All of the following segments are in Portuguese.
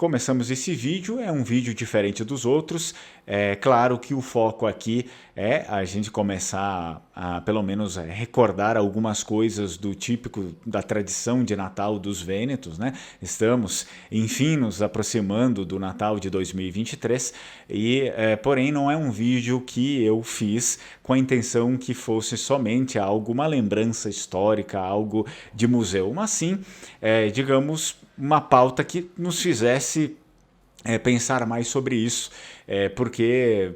começamos esse vídeo, é um vídeo diferente dos outros. É claro que o foco aqui é a gente começar a pelo menos recordar algumas coisas do típico da tradição de Natal dos Vênetos, né? Estamos, enfim, nos aproximando do Natal de 2023 e, porém, não é um vídeo que eu fiz com a intenção que fosse somente algo, uma lembrança histórica, algo de museu, mas sim, digamos, uma pauta que nos fizesse pensar mais sobre isso, porque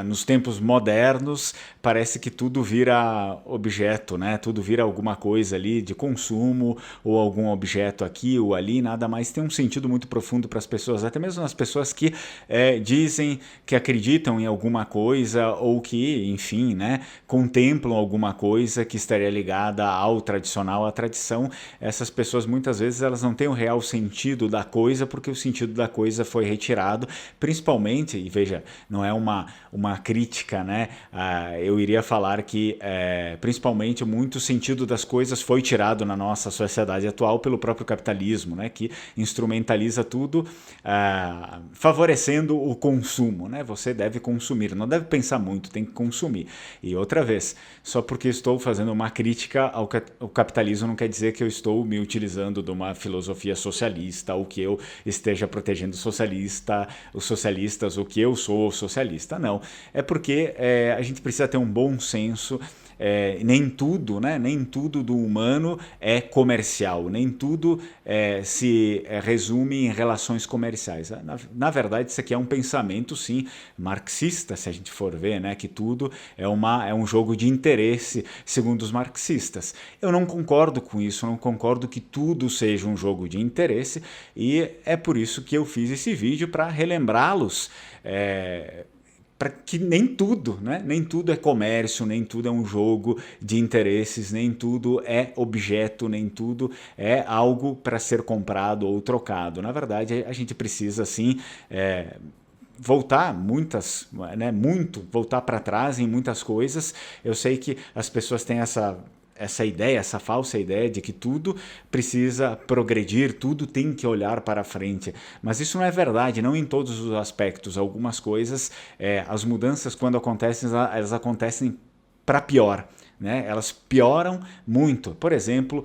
nos tempos modernos parece que tudo vira objeto, né? Tudo vira alguma coisa ali de consumo ou algum objeto aqui ou ali, nada mais tem um sentido muito profundo para as pessoas, até mesmo as pessoas que dizem que acreditam em alguma coisa ou que, enfim, né, contemplam alguma coisa que estaria ligada ao tradicional, à tradição. Essas pessoas muitas vezes elas não têm o real sentido da coisa porque o sentido da coisa foi retirado, principalmente, e veja, não é uma crítica, né? Eu iria falar que principalmente muito sentido das coisas foi tirado na nossa sociedade atual pelo próprio capitalismo, né? Que instrumentaliza tudo favorecendo o consumo, né? Você deve consumir, não deve pensar muito, tem que consumir. E outra vez, só porque estou fazendo uma crítica ao capitalismo não quer dizer que eu estou me utilizando de uma filosofia socialista ou que eu esteja protegendo os socialistas ou que eu sou socialista, não. É porque a gente precisa ter um bom senso. Nem tudo, né? Nem tudo do humano é comercial, nem tudo se resume em relações comerciais. Na verdade, isso aqui é um pensamento, sim, marxista, se a gente for ver, né? Que tudo é um jogo de interesse, segundo os marxistas. Eu não concordo com isso, não concordo que tudo seja um jogo de interesse, e é por isso que eu fiz esse vídeo, para relembrá-los para que nem tudo, né? Nem tudo é comércio, nem tudo é um jogo de interesses, nem tudo é objeto, nem tudo é algo para ser comprado ou trocado. Na verdade, a gente precisa, sim, voltar voltar para trás em muitas coisas. Eu sei que as pessoas têm essa ideia, essa falsa ideia de que tudo precisa progredir, tudo tem que olhar para frente. Mas isso não é verdade, não em todos os aspectos. Algumas coisas, as mudanças, quando acontecem, elas acontecem para pior, né? Elas pioram muito. Por exemplo,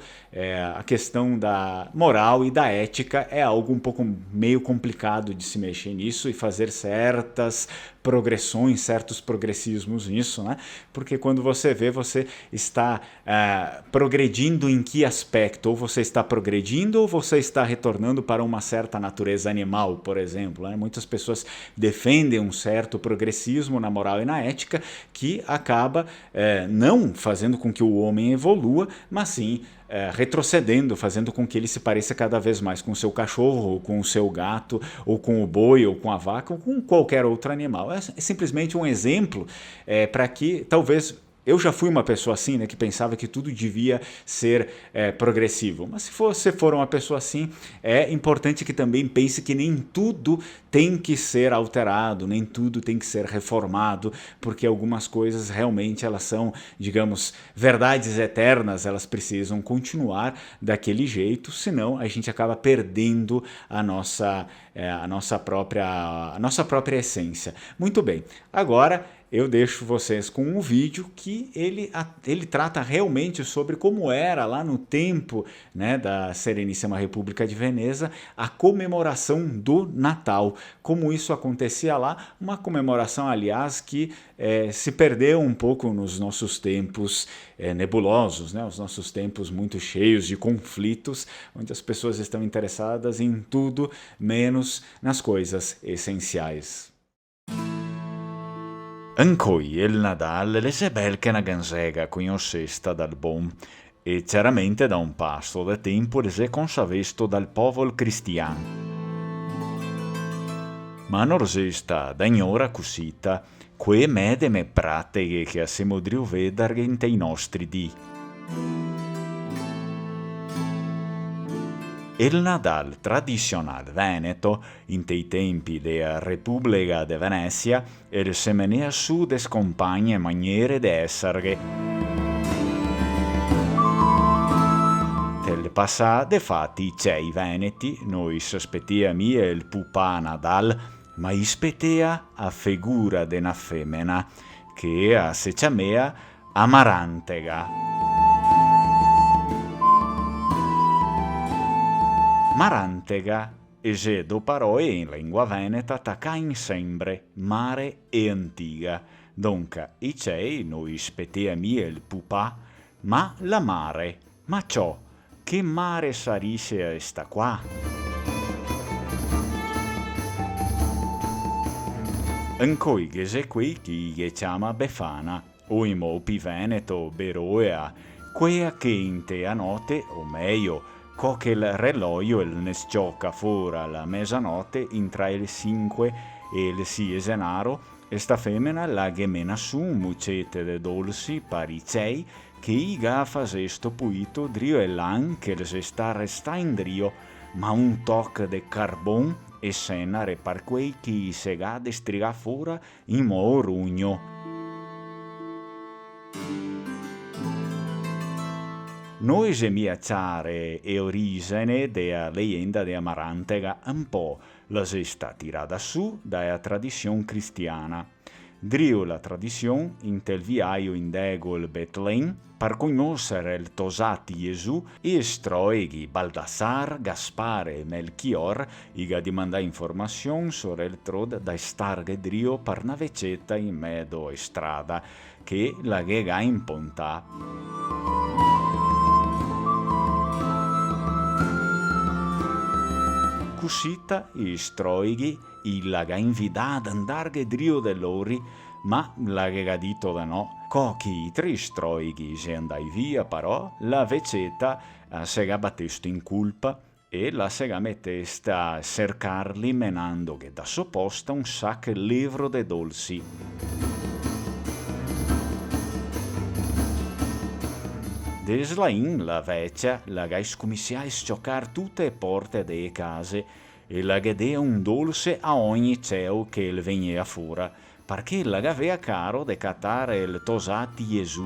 a questão da moral e da ética é algo um pouco meio complicado de se mexer nisso e fazer certas progressões, certos progressismos nisso, né? Porque quando você vê, você está progredindo em que aspecto? Ou você está progredindo ou você está retornando para uma certa natureza animal, por exemplo, né? Muitas pessoas defendem um certo progressismo na moral e na ética que acaba não fazendo com que o homem evolua, mas sim retrocedendo, fazendo com que ele se pareça cada vez mais com o seu cachorro, ou com o seu gato, ou com o boi, ou com a vaca, ou com qualquer outro animal. É simplesmente um exemplo para que talvez... Eu já fui uma pessoa assim, né, que pensava que tudo devia ser progressivo. Mas se você for uma pessoa assim, é importante que também pense que nem tudo tem que ser alterado, nem tudo tem que ser reformado, porque algumas coisas realmente elas são, digamos, verdades eternas, elas precisam continuar daquele jeito, senão a gente acaba perdendo a nossa própria essência. Muito bem, agora eu deixo vocês com um vídeo que ele trata realmente sobre como era lá no tempo, né, da Sereníssima República de Veneza a comemoração do Natal, como isso acontecia lá, uma comemoração, aliás, que se perdeu um pouco nos nossos tempos nebulosos, né, os nossos tempos muito cheios de conflitos, onde as pessoas estão interessadas em tudo menos nas coisas essenciais. Ancoi il Nadal le se belche na gansega conhecesta dal bom, e chiaramente da un pasto de tempo le se consavesto dal povol cristian. Ma non resista d'agnora cusita, que medeme prateghe che a se modriu vedar inte i nostri di. Il Nadal tradicional veneto, in tei tempi della Repubblica de Venezia, el se menea su des compagne maniere de essere. Tel passà, defatti, c'è i veneti, noi sospettiami il pupà Nadal, ma ispetea a figura de una femmina, che a se chiamea Amarantega. Marantega e do parole in lingua veneta tacain sempre mare e antiga. Donca i cei noi speteami il pupà, ma la mare, ma ciò, che mare sarisce a esta qua? Ancoi che se qui chi che chiama Befana, o in mopi veneto beroea, quea che in te a notte, o meglio, co che il relojio il ne sciocca fora la mezzanotte intra il 5 e il 6 denaro, e sta femmina la gemena su un mucete de dolci paricei che i gafa sesto puito drio e lan che se sta resta in drio, ma un toc de carbon e senare par quei chi se ga de striga fora in mo rugno. Noi semiacciare e origine della leggenda di Amarantega un po' la si sta tirata su dalla tradizione cristiana. Drio la tradizione in tel viaio in dego il Betlem per conoscere il tosati Gesù e stroeghi Baldassar, Gaspare e Melchior iga di mandare informazioni sobre il trod da starghe drio per navecetta in medo e strada che la ghega in pontà. Cuscita i stroighi il laga invidad andarghe drio dell'ori, ma l'agha dito da no. Cochi i tre stroighi se andai via, però la veceta sega battesto in culpa e la sega mettesta a cercarli menando che da sopposta un sac livro de dolci. Deslain la vecchia la gai scomissia a sciocar tutte le porte delle case e la gadea un dolce a ogni ceo che il venia fora, perché la gavea caro de catare il tosati Gesù.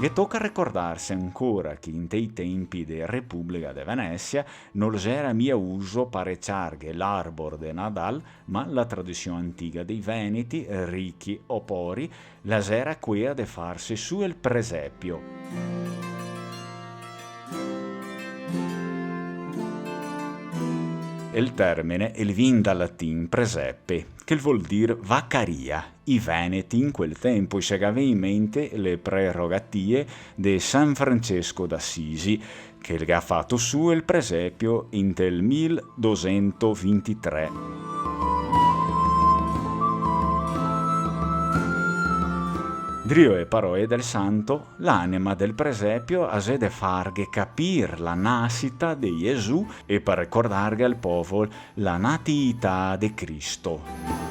Che tocca ricordarsi ancora che in tei tempi de Repubblica de Venezia non era mia uso parecciarghe l'arbor de Nadal, ma la tradizione antica dei Veneti, ricchi o pori, la era quella de farsi su il presepio. Il termine il vien dal latin presepe, che vuol dire vaccaria. I Veneti in quel tempo si avevano in mente le prerogative di San Francesco d'Assisi, che ha fatto su il presepio in del 1223. Drio e parole del santo, l'anima del presepio ha de farghe capir la nascita di Gesù e per ricordarghe al popolo la natività di Cristo.